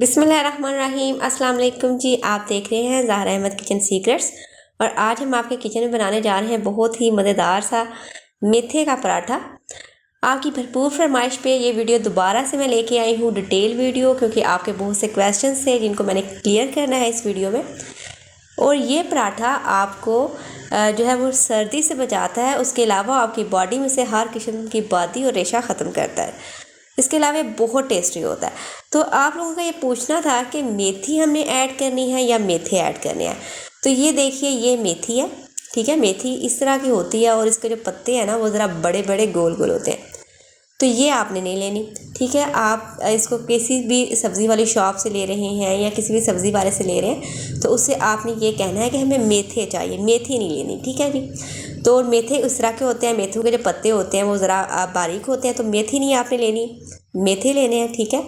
बिस्मिल्लाहिर्रहमानिर्रहीम। अस्सलाम वालेकुम जी। आप देख रहे हैं ज़हरा अहमद किचन सीक्रेट्स और आज हम आपके किचन में बनाने जा रहे हैं बहुत ही मज़ेदार सा मेथे का पराठा। आपकी भरपूर फरमाइश पे ये वीडियो दोबारा से मैं लेके आई हूँ, डिटेल वीडियो, क्योंकि आपके बहुत से क्वेश्चंस थे जिनको मैंने क्लियर करना है इस वीडियो में। और ये पराठा आपको जो है वो सर्दी से बचाता है, उसके अलावा आपकी बॉडी में से हर किस्म की बादी और रेशा ख़त्म करता है। इसके अलावा ये बहुत टेस्टी होता है। तो आप लोगों का ये पूछना था कि मेथी हमने ऐड करनी है या मेथे ऐड करने हैं। तो ये देखिए, ये मेथी है, ठीक है। मेथी इस तरह की होती है और इसके जो पत्ते हैं ना वो ज़रा बड़े बड़े गोल गोल होते हैं। तो ये आपने नहीं लेनी, ठीक है। आप इसको किसी भी सब्ज़ी वाली शॉप से ले रहे हैं या किसी भी सब्ज़ी वाले से ले रहे हैं तो उससे आपने ये कहना है कि हमें मेथे चाहिए, मेथी नहीं लेनी, ठीक है जी। तो मेथे उस तरह के होते हैं, मेथों के जो पत्ते होते हैं वो ज़रा बारीक होते हैं, तो मेथी नहीं आपने लेनी, मेथे लेने हैं, ठीक है।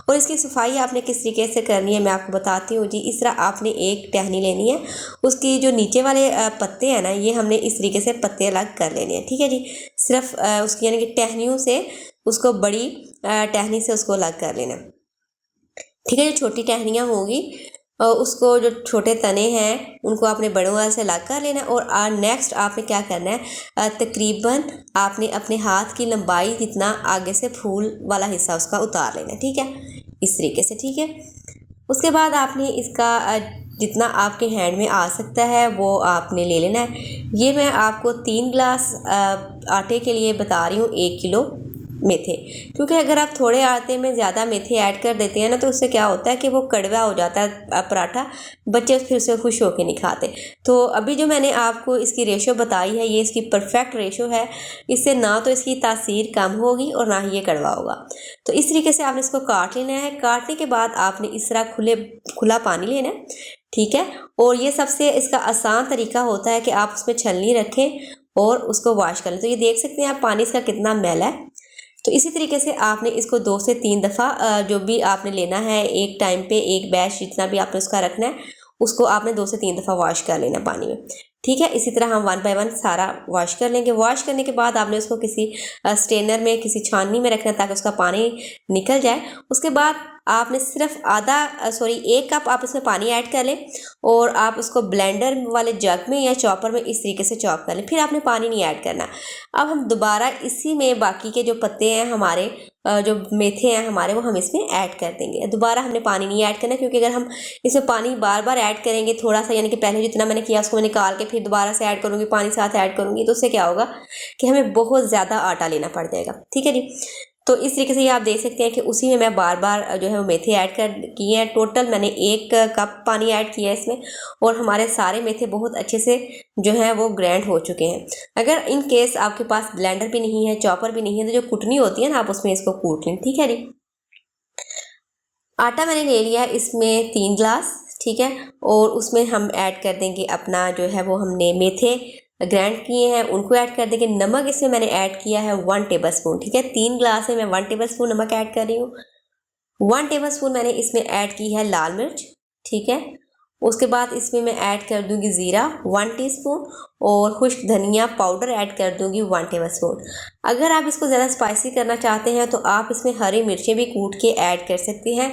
और इसकी सफाई आपने किस तरीके से करनी है मैं आपको बताती हूँ जी। इस तरह आपने एक टहनी लेनी है, उसकी जो नीचे वाले पत्ते हैं ना ये हमने इस तरीके से पत्ते अलग कर लेने हैं, ठीक है जी। सिर्फ उसकी यानी कि टहनियों से उसको बड़ी टहनी से उसको अलग कर लेना, ठीक है। जो छोटी टहनियाँ होंगी उसको, जो छोटे तने हैं उनको आपने बड़ों वाले से अलग कर लेना। और नेक्स्ट आपने क्या करना है, तकरीबन आपने अपने हाथ की लंबाई जितना आगे से फूल वाला हिस्सा उसका उतार लेना, ठीक है, इस तरीके से, ठीक है। उसके बाद आपने इसका जितना आपके हैंड में आ सकता है वो आपने ले लेना है। ये मैं आपको 3 गिलास आटे के लिए बता रही हूँ, 1 किलो मेथे, क्योंकि अगर आप थोड़े आटे में ज़्यादा मेथे ऐड कर देते हैं ना तो उससे क्या होता है कि वो कड़वा हो जाता है पराठा, बच्चे फिर से खुश होकर नहीं खाते। तो अभी जो मैंने आपको इसकी रेशो बताई है ये इसकी परफेक्ट रेशो है, इससे ना तो इसकी तासीर कम होगी और ना ही ये कड़वा होगा। तो इस तरीके से आपने इसको काट लेना है। काटने के बाद आपने इस तरह खुला पानी लेना है, ठीक है। और ये सबसे इसका आसान तरीका होता है कि आप उसमें छलनी रखें और उसको वॉश कर लें। तो ये देख सकते हैं आप पानी इसका कितना मैला है। तो इसी तरीके से आपने इसको 2 से 3 दफ़ा जो भी आपने लेना है, एक टाइम पे एक बैच जितना भी आपने उसका रखना है उसको आपने 2 से 3 दफ़ा वॉश कर लेना पानी में, ठीक है। इसी तरह हम 1 बाय 1 सारा वॉश कर लेंगे। वॉश करने के बाद आपने उसको किसी स्ट्रेनर में, किसी छाननी में रखना ताकि उसका पानी निकल जाए। उसके बाद आपने सिर्फ 1 कप आप इसमें पानी ऐड कर लें और आप उसको ब्लेंडर वाले जग में या चॉपर में इस तरीके से चॉप कर लें। फिर आपने पानी नहीं ऐड करना। अब हम दोबारा इसी में बाकी के जो पत्ते हैं हमारे, जो मेथे हैं हमारे, वो हम इसमें ऐड कर देंगे। दोबारा हमने पानी नहीं ऐड करना, क्योंकि अगर हम इसमें पानी बार बार ऐड करेंगे थोड़ा सा, यानी कि पहले जितना मैंने किया उसको मैं निकाल के फिर दोबारा से ऐड करूँगी, पानी साथ ऐड करूँगी, तो उससे क्या होगा कि हमें बहुत ज़्यादा आटा लेना पड़ जाएगा, ठीक है जी। तो इस तरीके से ये आप देख सकते हैं कि उसी में मैं बार बार जो है वो मेथे ऐड कर किए हैं। टोटल मैंने 1 कप पानी ऐड किया है इसमें और हमारे सारे मेथे बहुत अच्छे से जो है वो ग्राइंड हो चुके हैं। अगर इन केस आपके पास ब्लेंडर भी नहीं है, चॉपर भी नहीं है, तो जो कुटनी होती है ना आप उसमें इसको कूट लें, ठीक है जी। आटा मैंने ले लिया है इसमें 3 गिलास, ठीक है। और उसमें हम ऐड कर देंगे अपना जो है वो हमने मेथे ग्राइंड किए हैं उनको ऐड कर देंगे। नमक इसमें मैंने ऐड किया है 1 टेबल स्पून, ठीक है। 3 गिलास में मैं 1 टेबल स्पून नमक ऐड कर रही हूँ। 1 टेबल स्पून मैंने इसमें ऐड की है लाल मिर्च, ठीक है। उसके बाद इसमें मैं ऐड कर दूंगी ज़ीरा 1 टीस्पून और खुश्क धनिया पाउडर ऐड कर दूंगी 1 टेबल स्पून। अगर आप इसको ज़्यादा स्पाइसी करना चाहते हैं तो आप इसमें हरी मिर्चें भी कूट के ऐड कर सकते हैं।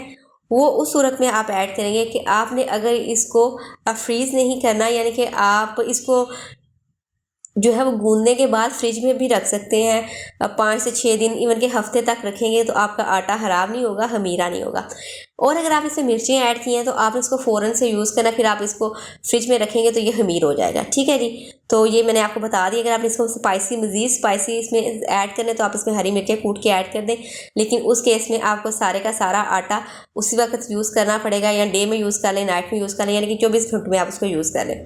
वो उस सूरत में आप ऐड करेंगे कि आपने अगर इसको फ्रीज़ नहीं करना, यानी कि आप इसको जो है वो गूंदने के बाद फ्रिज में भी रख सकते हैं 5 से 6 दिन, इवन के हफ्ते तक रखेंगे तो आपका आटा ख़राब नहीं होगा, खमीरा नहीं होगा। और अगर आप इसमें मिर्चें ऐड की हैं तो आप इसको फ़ौरन से यूज़ करना, फिर आप इसको फ्रिज में रखेंगे तो ये खमीर हो जाएगा, ठीक है जी। तो ये मैंने आपको बता दी। अगर आप इसको स्पाइसी, मज़ीद स्पाइसी इसमें ऐड करने तो आप इसमें हरी मिर्चें कूट के ऐड कर दें, लेकिन उस केस में आपको सारे का सारा आटा उसी वक्त यूज़ करना पड़ेगा, या डे में यूज़ कर लें, नाइट में यूज़ कर लें, यानी कि 24 घंटे में आप उसको यूज़ कर लें।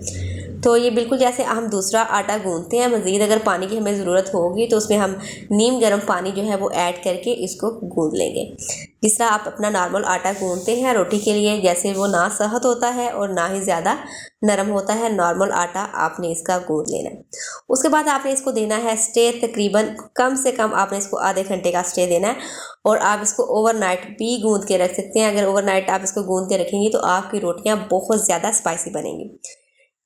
तो ये बिल्कुल जैसे हम दूसरा आटा गूंदते हैं, मज़ीद अगर पानी की हमें ज़रूरत होगी तो उसमें हम नीम गर्म पानी जो है वो ऐड करके इसको गूंद लेंगे। जिस तरह आप अपना नॉर्मल आटा गूंदते हैं रोटी के लिए, जैसे वो ना सख्त होता है और ना ही ज़्यादा नरम होता है, नॉर्मल आटा आपने इसका गूंद लेना है। उसके बाद आपने इसको देना है स्टे, तकरीबन कम से कम आपने इसको आधे घंटे का स्टे देना है। और आप इसको ओवरनाइट भी गूंद के रख सकते हैं। अगर ओवरनाइट आप इसको गूंद के रखेंगी तो आपकी रोटियाँ बहुत ज़्यादा स्पाइसी बनेंगी।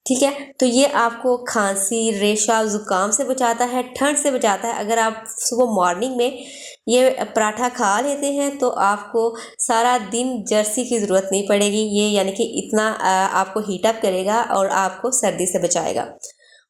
ठीक है। तो ये आपको खांसी, रेशा, ज़ुकाम से बचाता है, ठंड से बचाता है। अगर आप सुबह मॉर्निंग में ये पराठा खा लेते हैं तो आपको सारा दिन जर्सी की ज़रूरत नहीं पड़ेगी। ये यानी कि इतना आपको हीट अप करेगा और आपको सर्दी से बचाएगा।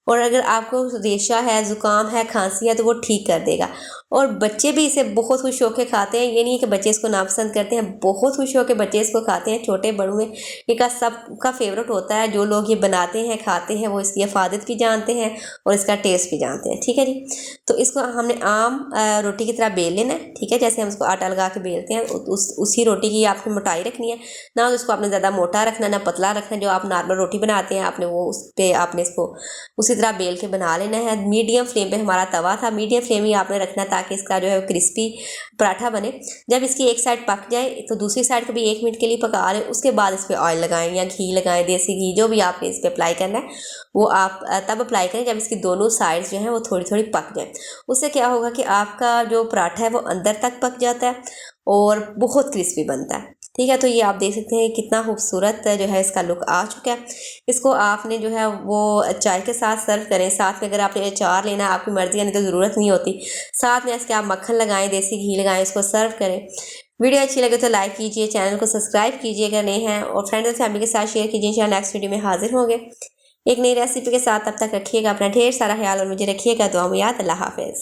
और अगर आपको रेशा है, ज़ुकाम है, खांसी है तो वो ठीक कर देगा। और बच्चे भी इसे बहुत खुश होकर खाते हैं। ये नहीं है कि बच्चे इसको नापसंद करते हैं, बहुत खुश होकर बच्चे इसको खाते हैं। छोटे बड़ों में इनका सबका फेवरेट होता है। जो लोग ये बनाते हैं, खाते हैं, वो इसकी अफादत भी जानते हैं और इसका टेस्ट भी जानते हैं। ठीक है जी। तो इसको हमने आम रोटी की तरह बेल लेना है। ठीक है, जैसे हम उसको आटा लगा के बेलते हैं उसी रोटी की आपने मोटाई रखनी है। ना उसको आपने ज़्यादा मोटा रखना, ना पतला रखना। जो आप नॉर्मल रोटी बनाते हैं आपने वो उस पर आपने इसको उसी तरह बेल के बना लेना है। मीडियम फ्लेम पे हमारा तवा था, मीडियम फ्लेम ही आपने रखना ताकि इसका जो है क्रिस्पी पराठा बने। जब इसकी एक साइड पक जाए तो दूसरी साइड को भी 1 मिनट के लिए पका लें। उसके बाद इस पर ऑयल लगाएं या घी लगाएं, देसी घी, जो भी आपने इस पर अप्लाई करना है वो आप तब अप्लाई करें जब इसकी दोनों साइड्स जो हैं वो थोड़ी थोड़ी पक जाए। उससे क्या होगा कि आपका जो पराठा है वो अंदर तक पक जाता है और बहुत क्रिस्पी बनता है। ठीक है, तो ये आप देख सकते हैं कितना खूबसूरत जो है इसका लुक आ चुका है। इसको आपने जो है वो चाय के साथ सर्व करें। साथ में अगर आपने अचार लेना है आपकी मर्ज़ी है, नहीं तो ज़रूरत नहीं होती। साथ में इसके आप मक्खन लगाएं, देसी घी लगाएं, इसको सर्व करें। वीडियो अच्छी लगे तो लाइक कीजिए, चैनल को सब्सक्राइब कीजिए अगर नए हैं, और फ्रेंड्स और फैमिली के साथ शेयर कीजिए। इंशाल्लाह नेक्स्ट वीडियो में हाजिर होंगे एक नई रेसिपी के साथ। तब तक रखिएगा अपना ढेर सारा ख्याल और मुझे रखिएगा दुआ में याद। अल्लाह हाफ़िज़।